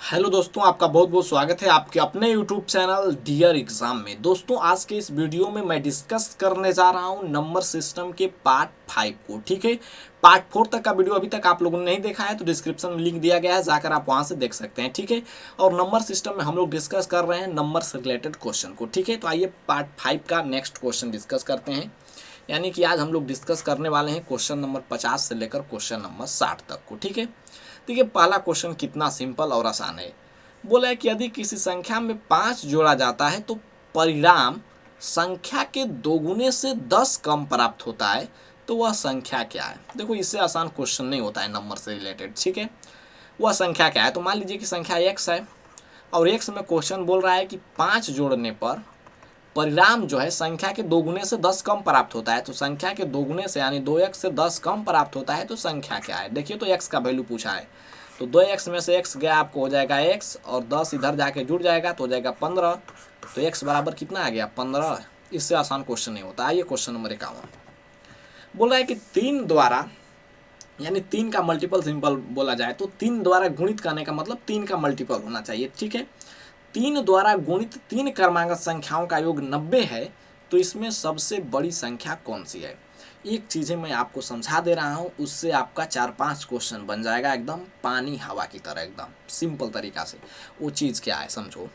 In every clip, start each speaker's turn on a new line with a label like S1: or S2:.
S1: Hello दोस्तों, आपका बहुत बहुत स्वागत है आपके अपने यूट्यूब चैनल डियर एग्जाम में। दोस्तों, आज के इस वीडियो में मैं डिस्कस करने जा रहा हूं नंबर सिस्टम के पार्ट 5 को। ठीक है, पार्ट 4 तक का वीडियो अभी तक आप लोगों ने नहीं देखा है तो डिस्क्रिप्शन में लिंक दिया गया है, जाकर आप वहां से देख सकते हैं। ठीक है, और नंबर सिस्टम में हम लोग डिस्कस कर रहे हैं नंबर से रिलेटेड क्वेश्चन को। ठीक है, तो आइए पार्ट 5 का नेक्स्ट क्वेश्चन डिस्कस करते हैं। यानी कि आज हम लोग डिस्कस करने वाले हैं क्वेश्चन नंबर 50 से लेकर क्वेश्चन नंबर 60 तक को। ठीक है, देखिए पहला क्वेश्चन कितना सिंपल और आसान है। बोला है कि यदि किसी संख्या में 5 जोड़ा जाता है तो परिणाम संख्या के दोगुने से 10 कम प्राप्त होता है, तो वह संख्या क्या है। देखो, इससे आसान क्वेश्चन नहीं होता है नंबर से रिलेटेड। ठीक है, वह संख्या क्या है। तो मान लीजिए कि संख्या x है और x में क्वेश्चन बोल रहा है कि 5 जोड़ने पर परिणाम जो है संख्या के दोगुने से 10 कम प्राप्त होता है। तो संख्या के दोगुने से यानी 2x से 10 कम प्राप्त होता है, तो संख्या क्या है। देखिए, तो x का वैल्यू पूछा है, तो 2x में से x गया, आपको हो जाएगा x, और 10 इधर जाके जुड़ जाएगा तो हो जाएगा 15। तो x बराबर कितना आ गया, 15। इससे आसान क्वेश्चन नहीं होता। आइए क्वेश्चन नंबर 51 बोल रहा है कि 3 द्वारा, यानी 3 का मल्टीपल सिंपल बोला जाए तो 3 द्वारा गुणित करने का मतलब 3 का मल्टीपल होना चाहिए। ठीक है, 3 द्वारा गुणित 3 क्रमांक संख्याओं का योग 90 है, तो इसमें सबसे बड़ी संख्या कौन सी है। एक चीज़ें मैं आपको समझा दे रहा हूँ, उससे आपका 4-5 क्वेश्चन बन जाएगा एकदम पानी हवा की तरह, एकदम सिंपल तरीका से। वो चीज़ क्या है समझो,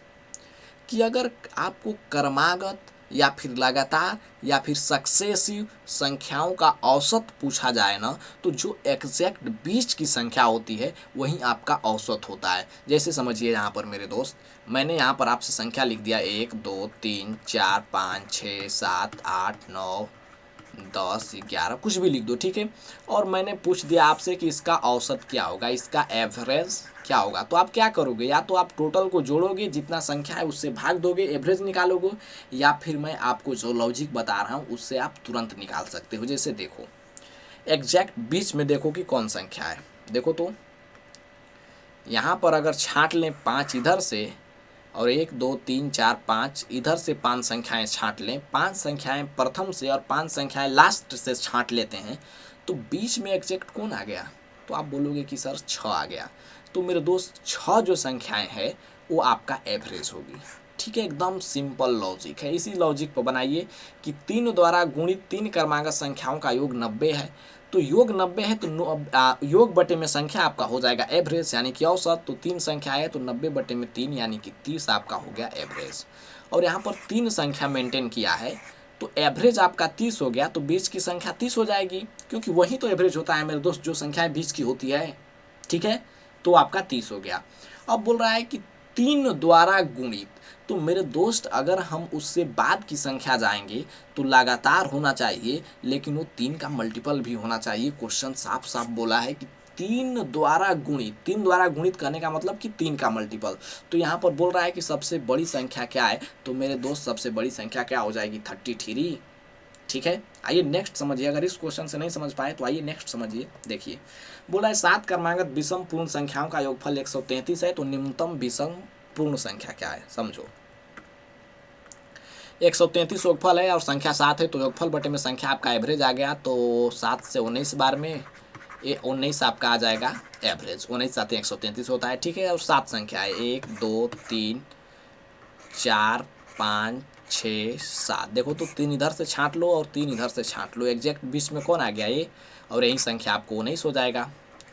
S1: कि अगर आपको क्रमागत या फिर लगातार या फिर सक्सेसिव संख्याओं का औसत पूछा जाए ना, तो जो एग्जैक्ट बीच की संख्या होती है वही आपका औसत होता है। जैसे समझिए यहाँ पर मेरे दोस्त, मैंने यहाँ पर आपसे संख्या लिख दिया 1 2 3 4 5 6 7 8 9 10 11, कुछ भी लिख दो। ठीक है, और मैंने पूछ दिया आपसे कि इसका औसत क्या होगा, इसका एवरेज क्या होगा। तो आप क्या करोगे, या तो आप टोटल को जोड़ोगे, जितना संख्या है उससे भाग दोगे, एवरेज निकालोगे, या फिर मैं आपको जो लॉजिक बता रहा हूँ उससे आप तुरंत निकाल सकते हो। जैसे देखो, एग्जैक्ट बीच में देखो कि कौन संख्या है। देखो तो यहाँ पर अगर छांट लें 5 इधर से और 1 2 3 4 5 इधर से 5 संख्याएं छांट लें, 5 संख्याएं प्रथम से और 5 संख्याएं लास्ट से छांट लेते हैं, तो बीच में एग्जैक्ट कौन आ गया। तो आप बोलोगे कि सर 6 आ गया। तो मेरे दोस्त 6 जो संख्याएं हैं वो आपका एवरेज होगी। ठीक है, एकदम सिंपल लॉजिक है। इसी लॉजिक पर बनाइए कि 3 द्वारा गुणित 3 क्रमांक संख्याओं का योग 90 है, तो योग 90 है तो योग बटे में संख्या आपका हो जाएगा एवरेज यानी कि औसत। तो 3 संख्या है तो 90 बटे में 3 यानी कि 30 आपका हो गया एवरेज। और यहाँ पर 3 संख्या मेंटेन किया है तो एवरेज आपका 30 हो गया, तो बीच की संख्या 30 हो जाएगी, क्योंकि वही तो एवरेज होता है मेरे दोस्त, जो संख्याएं बीच की होती है। ठीक है, तो आपका 30 हो गया। अब बोल रहा है कि 3 द्वारा गुणित, तो मेरे दोस्त अगर हम उससे बाद की संख्या जाएंगे तो लगातार होना चाहिए, लेकिन वो 3 का मल्टीपल भी होना चाहिए। क्वेश्चन साफ साफ बोला है कि 3 द्वारा गुणित, 3 द्वारा गुणित करने का मतलब कि 3 का मल्टीपल। तो यहाँ पर बोल रहा है कि सबसे बड़ी संख्या क्या है, तो मेरे दोस्त सबसे बड़ी संख्या क्या हो जाएगी, 33। ठीक है, आइए नेक्स्ट समझिए। अगर इस क्वेश्चन से नहीं समझ पाए तो आइए नेक्स्ट समझिए। देखिए, बोला है 7 क्रमागत विषम पूर्ण संख्याओं का योगफल 133 है, तो निम्नतम विषम पूर्ण संख्या क्या है समझो। 133 योगफल है और संख्या 7 है, तो योगफल बटे में संख्या आपका एवरेज आ गया। तो 7 से 19 बार में ये 19 आपका आ जाएगा एवरेज। 19 7 133 होता है। ठीक है, और 7 संख्या है 1 2 3 4 5 6 7। देखो तो 3 इधर से छांट लो और 3 इधर से छांट लो, एग्जैक्ट बीच में कौन आ गया ये, और यही संख्या आपको 19 हो जाएगा।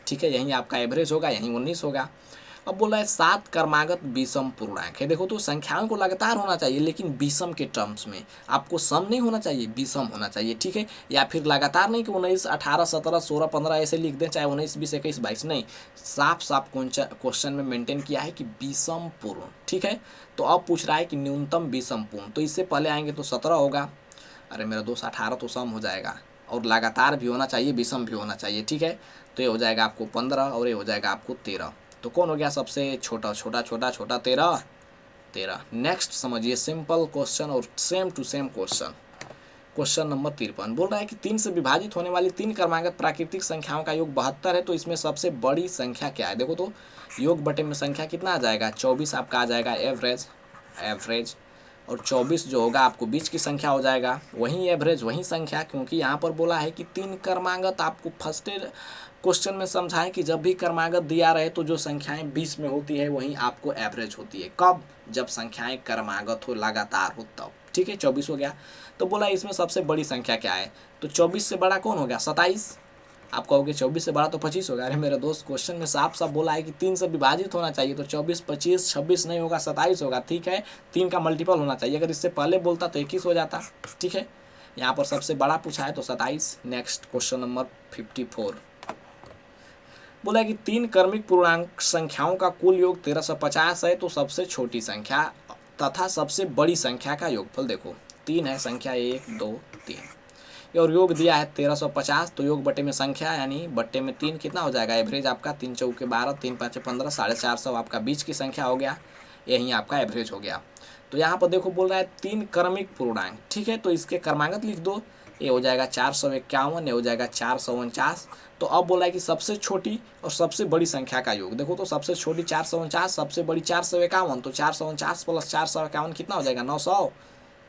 S1: ठीक है, यहीं आपका एवरेज होगा, यहीं 19 होगा। अब बोला है 7 क्रमागत विषम पूर्णांक है। देखो तो संख्याओं को लगातार होना चाहिए, लेकिन विषम के टर्म्स में, आपको सम नहीं होना चाहिए, विषम होना चाहिए। ठीक है, या फिर लगातार नहीं कि 19 18 17 16 15 ऐसे लिख दें, चाहे 19 20 21 22, नहीं, साफ साफ क्वेश्चन में मेंटेन किया है कि विषम पूर्ण। ठीक है, तो अब पूछ रहा है कि न्यूनतम विषम पूर्ण, तो इससे पहले आएंगे तो 17 होगा। अरे मेरा दोस्त 18 तो सम हो जाएगा, और लगातार भी होना चाहिए, विषम भी होना चाहिए। ठीक है, तो ये हो जाएगा आपको 15 और ये हो जाएगा आपको 13। तो कौन हो गया सबसे छोटा, छोटा छोटा छोटा 13 13। नेक्स्ट समझिए सिंपल क्वेश्चन और same to same question. Question number 53 बोल रहा है कि 3 से विभाजित होने वाली 3 क्रमागत प्राकृतिक संख्याओं का योग 72 है, तो इसमें सबसे बड़ी संख्या क्या है। देखो तो योग बटे में संख्या कितना आ जाएगा, 24 आपका आ जाएगा एवरेज। एवरेज और 24 जो होगा आपको बीच की संख्या हो जाएगा, वहीं एवरेज वहीं संख्या, क्योंकि यहाँ पर बोला है कि 3 क्रमागत। आपको फर्स्ट क्वेश्चन में समझाएं कि जब भी क्रमागत दिया रहे तो जो संख्याएं बीच में होती है वहीं आपको एवरेज होती है। कब? जब संख्याएं क्रमागत हो, लगातार हो तब। ठीक है, 24 हो गया। तो बोला इसमें सबसे बड़ी संख्या क्या है, तो 24 से बड़ा कौन हो गया, 27। आप कहोगे 24 से बड़ा तो 25 होगा। अरे मेरे दोस्त, क्वेश्चन में साफ साफ बोला है कि 3 से विभाजित होना चाहिए, तो 24, 25, 26 नहीं होगा, 27 होगा। ठीक है, 3 का मल्टीपल होना चाहिए। अगर इससे पहले बोलता तो 21 हो जाता। ठीक है, यहाँ पर सबसे बड़ा पूछा है तो 27। नेक्स्ट क्वेश्चन नंबर 54 बोला कि 3 क्रमिक पूर्णांक संख्याओं का कुल योग 1350 है, तो सबसे छोटी संख्या तथा सबसे बड़ी संख्या का योगफल देखो। 3 है संख्या, 1 2 3, और योग दिया है 1350, तो योग बटे में संख्या यानी बटे में 3 कितना हो जाएगा, एवरेज आपका 3 चौके 12, 3 5 15, 450 आपका बीच की संख्या हो गया, यही आपका एवरेज हो गया। तो यहाँ पर देखो बोल रहा है 3 क्रमिक पूर्णांक। ठीक है, तो इसके क्रमागत लिख दो, ये हो जाएगा 451, ये हो जाएगा 449। तो अब बोला है कि सबसे छोटी और सबसे बड़ी संख्या का योग देखो, तो सबसे छोटी 449, सबसे बड़ी 451, तो 449 प्लस 451 कितना हो जाएगा, 900।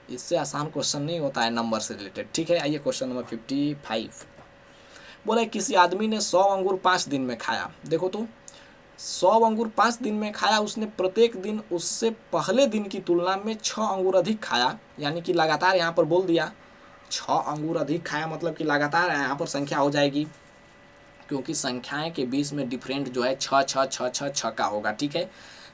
S1: इससे आसान क्वेश्चन नहीं होता है नंबर से रिलेटेड। ठीक है, आइए क्वेश्चन नंबर 55 बोला किसी आदमी ने 100 अंगूर 5 दिन में खाया। देखो तो 100 अंगूर 5 दिन में खाया, उसने प्रत्येक दिन उससे पहले दिन की तुलना में 6 अंगूर अधिक खाया, यानी कि लगातार यहाँ पर बोल दिया 6 अंगूर अधिक खाया, मतलब कि लगातार यहाँ पर संख्या हो जाएगी, क्योंकि संख्याएं के बीच में डिफरेंट जो है 6 6 6 6 6 का होगा। ठीक है,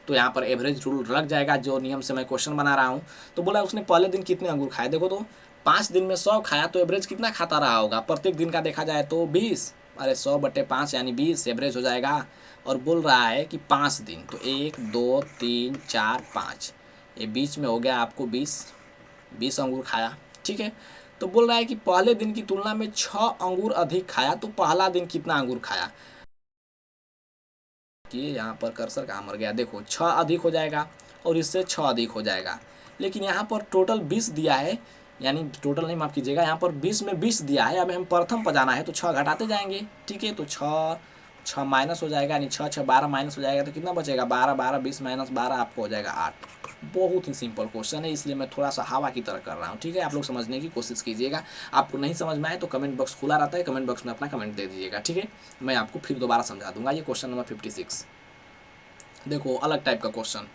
S1: तो यहाँ पर एवरेज रूल लग जाएगा जो नियम से मैं क्वेश्चन बना रहा हूँ। तो बोला उसने पहले दिन कितने अंगूर खाए, देखो तो 5 दिन में 100 खाया, तो एवरेज कितना खाता रहा होगा, प्रत्येक दिन का देखा जाए तो 20। अरे 100 बटे 5 यानी 20 एवरेज हो जाएगा। और बोल रहा है कि 5 दिन, तो 1 2 3 4 5, ये बीच में हो गया आपको 20 अंगूर खाया। ठीक है, तो बोल रहा है कि पहले दिन की तुलना में 6 अंगूर अधिक खाया, तो पहला दिन कितना अंगूर खाया, कि यहाँ पर कर्सर कहाँ मर गया, देखो 6 अधिक हो जाएगा और इससे 6 अधिक हो जाएगा, लेकिन यहाँ पर टोटल 20 दिया है, यानी टोटल नहीं, माफ कीजिएगा, यहाँ पर 20 में 20 दिया है। अब हम प्रथम पर जाना है तो 6 घटाते जाएंगे। ठीक है, तो 6 6 माइनस हो जाएगा, यानी 6 6 12 माइनस हो जाएगा, तो कितना बचेगा, 12 12 20 माइनस 12 आपको हो जाएगा 8। बहुत ही सिंपल क्वेश्चन है, इसलिए मैं थोड़ा सा हवा की तरह कर रहा हूँ। ठीक है, आप लोग समझने की कोशिश कीजिएगा। आपको नहीं समझ में आए तो कमेंट बॉक्स खुला रहता है, कमेंट बॉक्स में अपना कमेंट दे दीजिएगा। ठीक है, मैं आपको फिर दोबारा समझा दूंगा। ये क्वेश्चन नंबर 56 देखो, अलग टाइप का क्वेश्चन।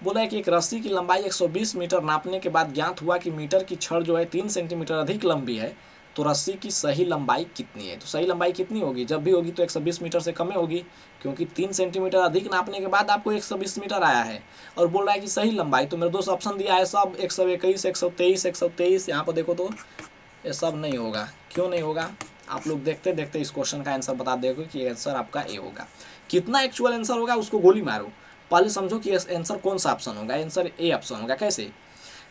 S1: बोला है कि एक रस्सी की लंबाई 120 मीटर नापने के बाद ज्ञात हुआ कि मीटर की छड़ जो है 3 सेंटीमीटर अधिक लंबी है, तो रस्सी की सही लंबाई कितनी है। तो सही लंबाई कितनी होगी, जब भी होगी तो 120 मीटर से कम होगी, क्योंकि 3 सेंटीमीटर अधिक नापने के बाद आपको 120 मीटर आया है। और बोल रहा है कि सही लंबाई, तो मेरे दोस्त ऑप्शन दिया है सब 121, 123, 123। यहाँ पर देखो तो ये सब नहीं होगा। क्यों नहीं होगा, आप लोग देखते देखते इस क्वेश्चन का आंसर बता दोगे कि आंसर आपका ए होगा। कितना एक्चुअल आंसर होगा उसको गोली मारो, पहले समझो कि आंसर कौन सा ऑप्शन होगा, आंसर ए ऑप्शन होगा। कैसे,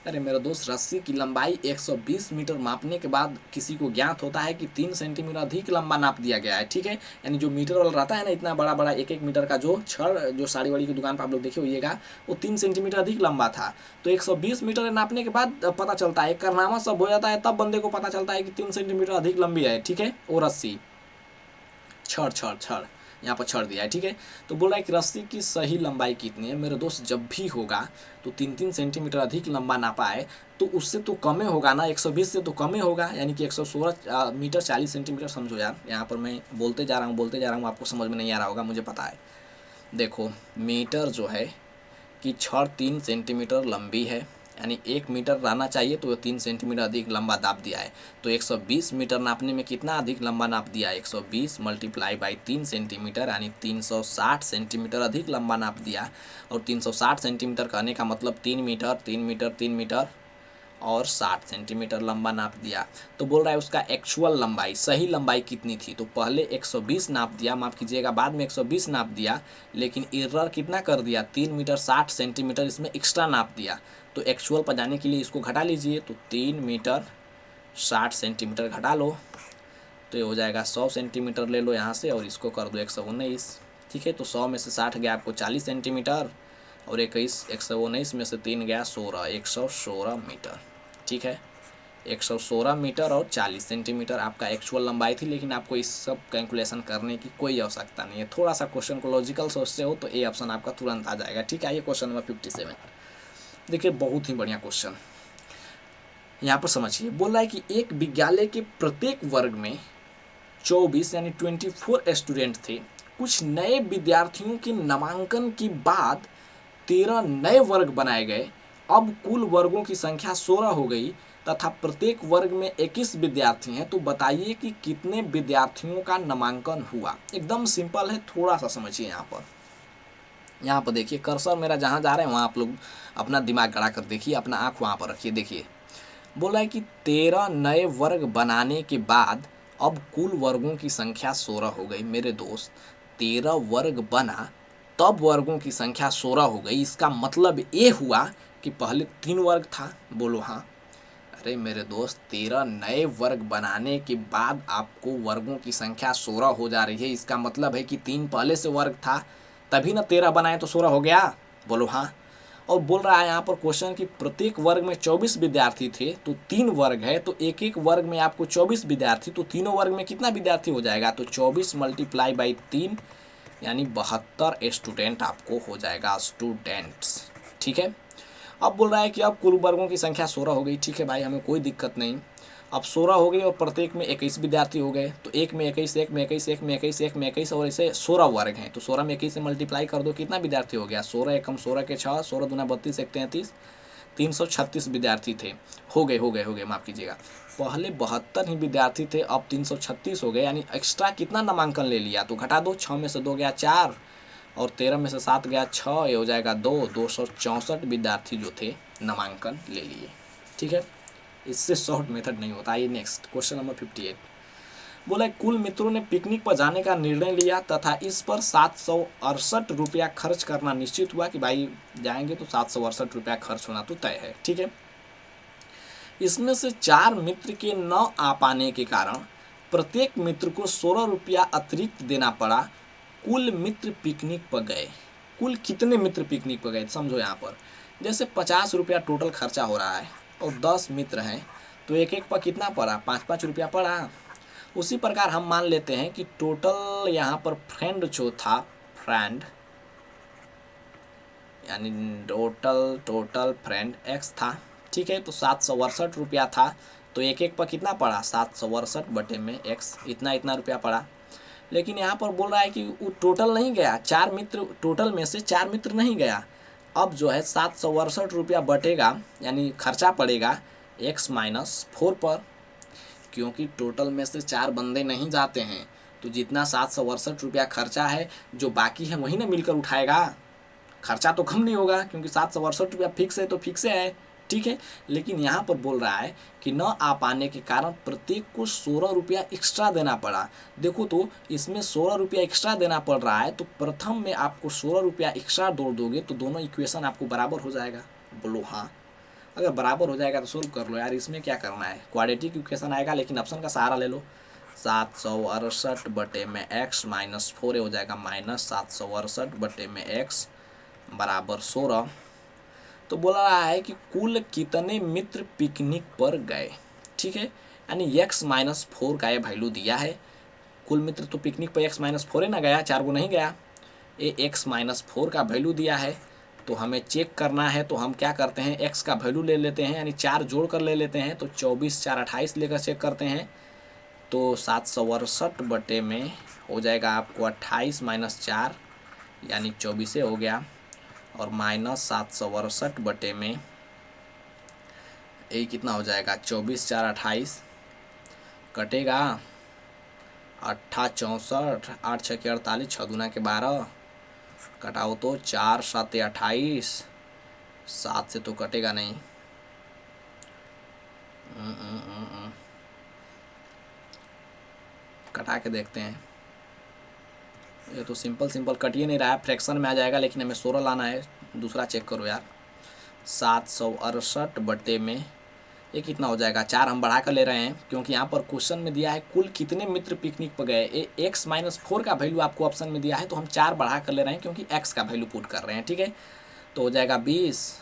S1: अरे मेरे दोस्त, रस्सी की लंबाई 120 मीटर मापने के बाद किसी को ज्ञात होता है कि 3 सेंटीमीटर अधिक लंबा नाप दिया गया है। ठीक है, यानी जो मीटर वाला रहता है ना, इतना बड़ा बड़ा 1 1 मीटर का जो छड़ जो साड़ी वाड़ी की दुकान पर आप लोग देखे होइएगा, वो 3 सेंटीमीटर अधिक लंबा था। तो 120 मीटर नापने के बाद पता चलता है, कारनामा सब हो जाता है, तब बंदे को पता चलता है कि 3 सेंटीमीटर अधिक लंबी है। ठीक है, वो रस्सी छड़ छड़ छड़ यहाँ पर छड़ दिया है। ठीक है, तो बोल रहा है कि रस्सी की सही लंबाई कितनी है। मेरे दोस्त, जब भी होगा तो 3 सेंटीमीटर अधिक लंबा नापा है, तो उससे तो कम होगा ना, 120 से तो कम होगा, यानी कि 116 मीटर 40 सेंटीमीटर। समझो यार, यहाँ पर मैं बोलते जा रहा हूँ, आपको समझ में नहीं आ रहा होगा, मुझे पता है। देखो, मीटर जो है कि छड़ 3 सेंटीमीटर लंबी है, यानी 1 मीटर रहना चाहिए, तो 3 सेंटीमीटर अधिक लंबा नाप दिया है। तो 120 मीटर नापने में कितना अधिक लंबा नाप दिया है, 120 मल्टीप्लाई बाई 3 सेंटीमीटर, यानी 360 सेंटीमीटर अधिक लंबा नाप दिया। और 360 सेंटीमीटर कहने का मतलब 3 मीटर 3 मीटर 3 मीटर और 60 सेंटीमीटर लंबा नाप दिया। तो बोल रहा है उसका एक्चुअल लंबाई, सही लंबाई कितनी थी। तो पहले 120 नाप दिया, माफ़ कीजिएगा, बाद में 120 नाप दिया, लेकिन एरर कितना कर दिया, 3 मीटर 60 सेंटीमीटर इसमें एक्स्ट्रा नाप दिया। तो एक्चुअल पर जाने के लिए इसको घटा लीजिए, तो 3 मीटर 60 सेंटीमीटर घटा लो, तो ये हो जाएगा 100 सेंटीमीटर ले लो यहाँ से, और इसको कर दो 119। ठीक है, तो 100 में से 60 गया आपको 40 सेंटीमीटर, और 119 में से 3 गया 16, 116 मीटर। ठीक है, 116 मीटर और 40 सेंटीमीटर आपका एक्चुअल लंबाई थी। लेकिन आपको इस सब कैलकुलेशन करने की कोई आवश्यकता नहीं है, थोड़ा सा क्वेश्चन को लॉजिकल सोचते हो तो ए ऑप्शन आपका तुरंत आ जाएगा। ठीक है, ये क्वेश्चन नंबर 57 देखिए बहुत ही बढ़िया क्वेश्चन, यहाँ पर समझिए। बोल रहा है कि एक विद्यालय के प्रत्येक वर्ग में 24 यानी 24 स्टूडेंट थे। कुछ नए विद्यार्थियों के नामांकन के बाद 13 नए वर्ग बनाए गए। अब कुल वर्गों की संख्या 16 हो गई तथा प्रत्येक वर्ग में 21 विद्यार्थी हैं। तो बताइए कि कितने विद्यार्थियों का नामांकन हुआ। एकदम सिंपल है, थोड़ा सा समझिए। यहाँ पर देखिए कर्सर मेरा जहाँ जा रहा है वहाँ आप लोग अपना दिमाग गड़ा कर देखिए, अपना आँख वहाँ पर रखिए। देखिए बोला है कि 13 नए वर्ग बनाने के बाद अब कुल वर्गों की संख्या 16 हो गई। मेरे दोस्त 13 वर्ग बना तब वर्गों की संख्या 16 हो गई। इसका मतलब ये हुआ कि पहले 3 वर्ग था। बोलो हाँ। अरे मेरे दोस्त 13 नए वर्ग बनाने के बाद आपको वर्गों की संख्या 16 हो जा रही है। इसका मतलब है कि 3 पहले से वर्ग था, तभी ना 13 बनाए तो 16 हो गया। बोलो हाँ। और बोल रहा है यहाँ पर क्वेश्चन कि प्रत्येक वर्ग में 24 विद्यार्थी थे, तो 3 वर्ग है तो एक एक वर्ग में आपको 24 विद्यार्थी, तो तीनों वर्ग में कितना विद्यार्थी हो जाएगा, तो 24 मल्टीप्लाई बाई 3 यानी 72 स्टूडेंट आपको हो जाएगा, स्टूडेंट्स। ठीक है। अब बोल रहा है कि अब कुल वर्गों की संख्या 16 हो गई। ठीक है भाई, हमें कोई दिक्कत नहीं। अब 16 हो गई और प्रत्येक में 21 विद्यार्थी हो गए, तो एक में 21, एक में 21, एक में 21, एक में 21 और ऐसे 16 वर्ग हैं। तो 16 में 21 से मल्टीप्लाई कर दो, कितना विद्यार्थी हो गया, 16 एकम 16 के 6, 16 दूना 32, एक 33, 336 विद्यार्थी थे। हो गए माफ़ कीजिएगा। पहले 72 ही विद्यार्थी थे, अब 336 हो गए, यानी एक्स्ट्रा कितना नामांकन ले लिया, तो घटा दो। 6 में से 2 गया 4 और 13 में से 7 गया 6, ये हो जाएगा 264 विद्यार्थी जो थे नामांकन ले लिए। ठीक है, इससे शॉर्ट मेथड नहीं होता। आइए नेक्स्ट क्वेश्चन नंबर 58। बोला कुल मित्रों ने पिकनिक पर जाने का निर्णय लिया तथा इस पर 768 रुपया खर्च करना निश्चित हुआ कि भाई जाएंगे तो 768 रुपया खर्च होना तो तय है। ठीक है। इसमें से 4 मित्र के न आ पाने के कारण प्रत्येक मित्र को 16 रुपया अतिरिक्त देना पड़ा। कुल मित्र पिकनिक पर गए। कुल कितने मित्र पिकनिक पर गए समझो। यहाँ पर जैसे 50 रुपया टोटल खर्चा हो रहा है और 10 मित्र हैं, तो एक एक पर कितना पड़ा, 5-5 रुपया पड़ा। उसी प्रकार हम मान लेते हैं कि टोटल यहाँ पर फ्रेंड जो था, फ्रेंड यानी टोटल फ्रेंड एक्स था। ठीक है, तो 768 रुपया था, तो एक एक पर कितना पड़ा, 768 बटे में एक्स, इतना रुपया पड़ा। लेकिन यहाँ पर बोल रहा है कि वो टोटल नहीं गया, 4 मित्र टोटल में से 4 मित्र नहीं गया। अब जो है 768 रुपया बटेगा, यानी खर्चा पड़ेगा x-4 पर, क्योंकि टोटल में से 4 बंदे नहीं जाते हैं, तो जितना 768 रुपया खर्चा है, जो बाकी है वही ना मिलकर उठाएगा। खर्चा तो कम नहीं होगा, क्योंकि 768 रुपया फिक्स है तो फिक्स है। ठीक है। लेकिन यहाँ पर बोल रहा है कि न आ पाने के कारण प्रत्येक को 16 रुपया एक्स्ट्रा देना पड़ा। देखो तो इसमें 16 रुपया एक्स्ट्रा देना पड़ रहा है, तो प्रथम में आपको 16 रुपया एक्स्ट्रा जोड़ दोगे तो दोनों इक्वेशन आपको बराबर हो जाएगा। बोलो हाँ। अगर बराबर हो जाएगा तो सोल्व कर लो यार, इसमें क्या करना है, क्वाड्रेटिक इक्वेशन आएगा, लेकिन ऑप्शन का सहारा ले लो। 768 बटे में x-4 हो जाएगा -768 बटे में x बराबर 16। तो बोला रहा है कि कुल कितने मित्र पिकनिक पर गए। ठीक है, यानी x-4 का ये वैल्यू दिया है। कुल मित्र तो पिकनिक पर x-4 ना गया, 4 को नहीं गया। ये x-4 का वैल्यू दिया है, तो हमें चेक करना है। तो हम क्या करते हैं, x का वैल्यू ले लेते हैं, यानी 4 जोड़ कर ले लेते हैं। तो 24 4 28 लेकर चेक करते हैं, तो 768 बटे में हो जाएगा आपको 28 - 4 यानी 24 हो गया, और -768 बटे में ये कितना हो जाएगा, 24 4 28 कटेगा 8 64, 8 6 के 48, 6 दूना के 12, कटाओ तो 4 7 28, 7 से तो कटेगा नहीं। कटा के देखते हैं, ये तो सिंपल कट ही नहीं रहा है, फ्रैक्शन में आ जाएगा, लेकिन हमें 16 लाना है। दूसरा चेक करो यार, 768 बटे में ये कितना हो जाएगा, 4 हम बढ़ा कर ले रहे हैं, क्योंकि यहाँ पर क्वेश्चन में दिया है कुल कितने मित्र पिकनिक पर गए। x-4 का वैल्यू आपको ऑप्शन में दिया है, तो हम 4 बढ़ा कर ले रहे हैं, क्योंकि x का वैल्यू पुट कर रहे हैं। ठीक है, तो हो जाएगा 20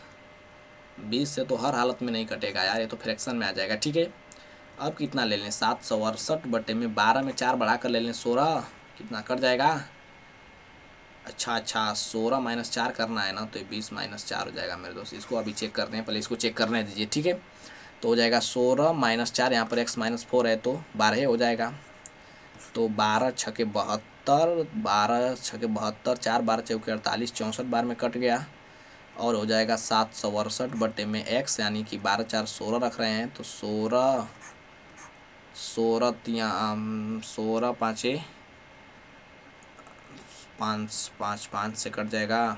S1: से तो हर हालत में नहीं कटेगा यार, ये तो फ्रैक्शन में आ जाएगा। ठीक है, अब कितना ले लें, 768 बटे में 12 में 4 बढ़ा कर ले लें 16, कितना कट जाएगा, अच्छा 16 - 4 करना है ना, तो ये 20 - 4 हो जाएगा मेरे दोस्त। इसको अभी चेक करते हैं, पहले इसको चेक करने दीजिए, ठीक है। तो हो जाएगा 16 - 4, यहाँ पर x - 4 है तो 12 हो जाएगा। तो 12×6 = 72, 12×6 = 72, 4 12 × 4 = 48, 64 बार में कट गया और हो जाएगा 768/x, यानी कि 12×4 = 16 रख रहे हैं। तो 16 5 5 से कट जाएगा।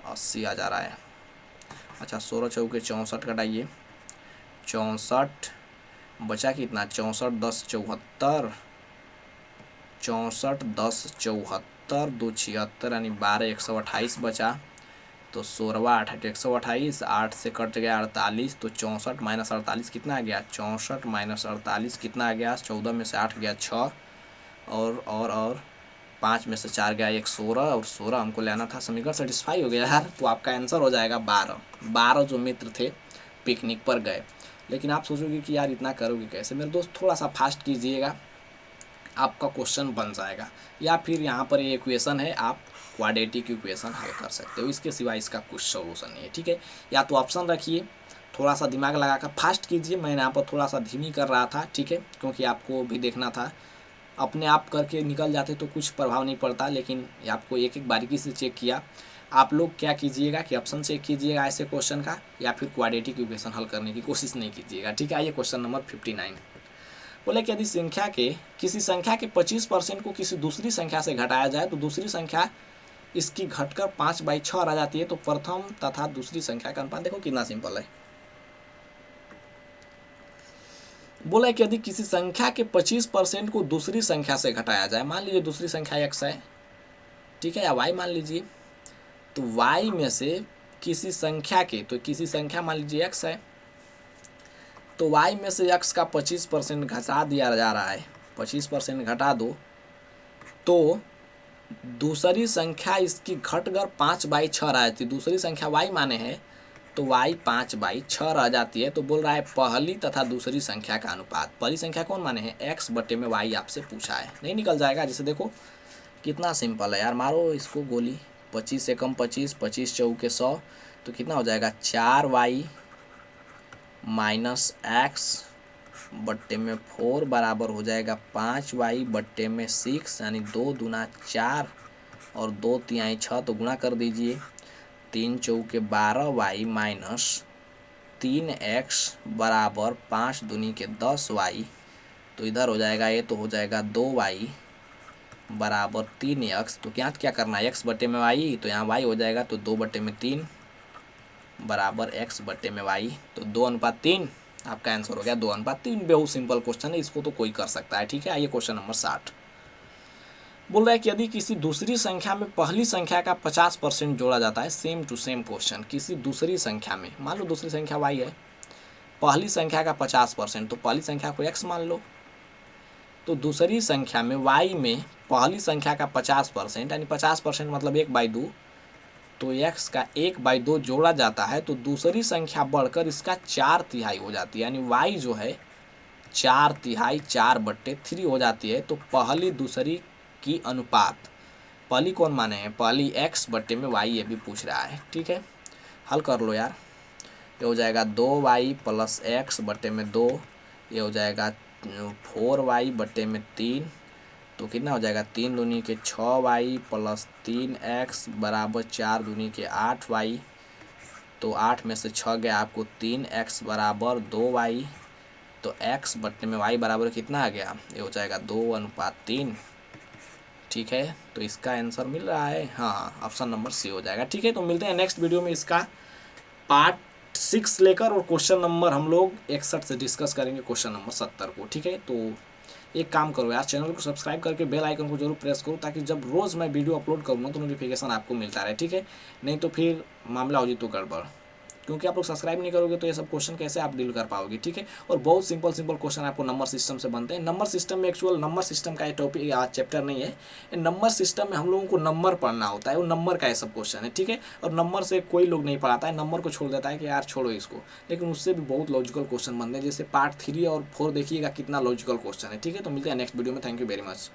S1: 80 आ जा रहा है। अच्छा 16 चौके 64 कटाइए, 64 बचा कितना, 64 10 74, 64 10 74, 2 76, यानी 12 128 बचा। तो 16 8 8 128, 8 से कट गया 48, तो 64 - 48 कितना आ गया, 64 - 48 कितना आ गया, 14 में से 8 गया 6, और 5 में से 4 गया 1, 16, और 16 हमको लेना था। समीकरण सेटिस्फाई हो गया यार। तो आपका आंसर हो जाएगा 12 जो मित्र थे पिकनिक पर गए। लेकिन आप सोचोगे कि यार इतना करोगे कैसे। मेरे दोस्त थोड़ा सा फास्ट कीजिएगा, आपका क्वेश्चन बन जाएगा। या फिर यहाँ पर ये इक्वेशन है, आप क्वाड्रेटिक इक्वेशन हल कर सकते हो, इसके सिवाय इसका कुछ सोल्यूशन नहीं है, ठीक है। या तो ऑप्शन रखिए, थोड़ा सा दिमाग लगाकर फास्ट कीजिए। मैंने यहाँ पर थोड़ा सा धीमी कर रहा था, ठीक है, क्योंकि आपको भी देखना था। अपने आप करके निकल जाते तो कुछ प्रभाव नहीं पड़ता, लेकिन आपको एक एक बारीकी से चेक किया। आप लोग क्या कीजिएगा कि ऑप्शन चेक कीजिएगा ऐसे क्वेश्चन का, या फिर क्वाड्रेटिक इक्वेशन हल करने की कोशिश नहीं कीजिएगा, ठीक है। आइए क्वेश्चन नंबर 59 बोले कि यदि संख्या के किसी संख्या के 25% को किसी दूसरी संख्या से घटाया जाए तो दूसरी संख्या इसकी घटकर 5/6 आ जाती है, तो प्रथम तथा दूसरी संख्या का अनुपात देखो कितना सिंपल है। बोला कि यदि किसी संख्या के 25% को दूसरी संख्या से घटाया जाए, मान लीजिए दूसरी संख्या x है, ठीक है, या y मान लीजिए, तो y में से किसी संख्या के, तो किसी संख्या मान लीजिए x है, तो y में से x का 25% घटा दिया जा रहा है, 25% घटा दो, तो दूसरी संख्या इसकी घटकर 5/6 रह जाती है। दूसरी संख्या y माने है, तो y 5/6 रह जाती है। तो बोल रहा है पहली तथा दूसरी संख्या का अनुपात। पहली संख्या कौन माने हैं, x बटे में y आपसे पूछा है, नहीं निकल जाएगा। जैसे देखो कितना सिंपल है यार, मारो इसको गोली, 25 से कम 25, 25 चौके 100, तो कितना हो जाएगा 4y - x बट्टे में 4 बराबर हो जाएगा 5y बट्टे में 6, यानी 2 दूना 4 और 2 तिहाई 6, तो गुणा कर दीजिए, 3 चौके 12y माइनस 3x बराबर 5 दूनी के 10y, तो इधर हो जाएगा, ये तो हो जाएगा 2y बराबर 3x। तो क्या करना है, x बटे में y, तो यहाँ y हो जाएगा, तो 2 बटे में 3 बराबर x बटे में y, तो 2:3 आपका आंसर हो गया। 2:3 बहुत सिंपल क्वेश्चन है, इसको तो कोई कर सकता है, ठीक है। आइए क्वेश्चन नंबर 60 बोल रहा है कि यदि किसी दूसरी संख्या में पहली संख्या का 50% जोड़ा जाता है, सेम टू सेम क्वेश्चन, किसी दूसरी संख्या में, मान लो दूसरी संख्या y है, पहली संख्या का 50%, तो पहली संख्या को x मान लो, तो दूसरी संख्या में y में पहली संख्या का 50%, यानी 50% मतलब 1/2, तो x का 1/2 जोड़ा जाता है, तो दूसरी संख्या बढ़कर इसका 4/3 हो जाती है, यानी y जो है 4/3 4/3 हो जाती है। तो पहली दूसरी की अनुपात, पहली कौन माने हैं, पहली x बटे में y, ये भी पूछ रहा है, ठीक है। हल कर लो यार, ये हो जाएगा 2y + x बटे में 2, ये हो जाएगा 4y बटे में 3, तो कितना हो जाएगा 3 दूनी के 6y + 3x बराबर 4 दूनी के 8y, तो 8 में से 6 गया आपको 3x बराबर 2y, तो x बटे में y बराबर कितना आ गया, ये हो जाएगा 2:3, ठीक है। तो इसका आंसर मिल रहा है, हाँ ऑप्शन नंबर सी हो जाएगा, ठीक है। तो मिलते हैं नेक्स्ट वीडियो में, इसका पार्ट 6 लेकर, और क्वेश्चन नंबर हम लोग 61 से डिस्कस करेंगे क्वेश्चन नंबर 70 को, ठीक है। तो एक काम करो यार, चैनल को सब्सक्राइब करके बेल आइकन को जरूर प्रेस करो, ताकि जब रोज़ मैं वीडियो अपलोड करूँ तो नोटिफिकेशन आपको मिलता रहे, ठीक है। नहीं तो फिर मामला हो जी तो गड़बड़। क्योंकि आप लोग सब्सक्राइब नहीं करोगे तो ये सब क्वेश्चन कैसे आप डील कर पाओगे, ठीक है। और बहुत सिंपल सिंपल क्वेश्चन आपको नंबर सिस्टम से बनते हैं। नंबर सिस्टम में एक्चुअल नंबर सिस्टम का ये टॉपिक आज चैप्टर नहीं है। नंबर सिस्टम में हम लोगों को नंबर पढ़ना होता है, वो नंबर का ये सब क्वेश्चन है, ठीक है। और नंबर से कोई लोग नहीं पढ़ाता है, नंबर को छोड़ देता है कि यार छोड़ो इसको, लेकिन उससे भी बहुत लॉजिकल क्वेश्चन बनते हैं। जैसे पार्ट 3 और 4 देखिएगा कितना लॉजिकल क्वेश्चन है, ठीक है। तो मिलते हैं नेक्स्ट वीडियो में। Thank you very much.